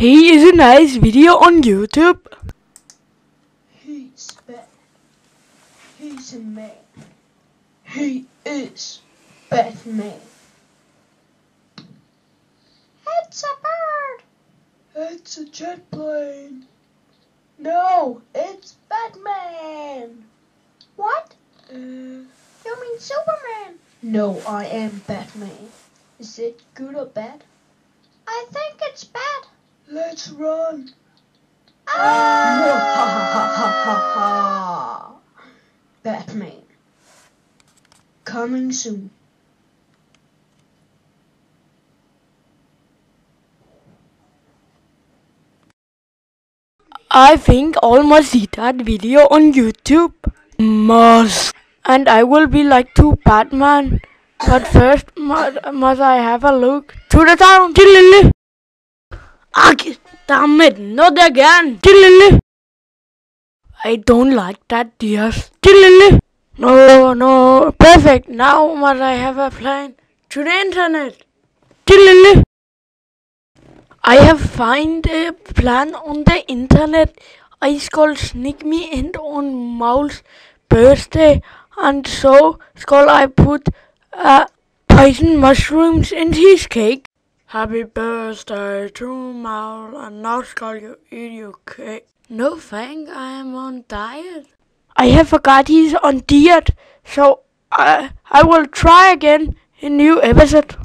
He is a nice video on YouTube. He's bad. He's a man. He is Batman. It's a bird. It's a jet plane. No, it's Batman. What? You mean Superman? No, I am Batman. Is it good or bad? I think it's bad. Let's run. Ah! Batman. Coming soon. I think all must see that video on YouTube. Must. And I will be like to Batman. But first must I have a look to the town. Chillily. Damn it, not again. Chillily. I don't like that, dears. Chillily. No, perfect. Now must I have a plan to the internet. Chillily. I have find a plan on the internet. I shall sneak me in on Maul's birthday, and so shall I put poison mushrooms in his cake. Happy birthday to Maul, and now shall you eat your cake. No thank, I am on diet. I have forgot he's on diet, so I will try again in new episode.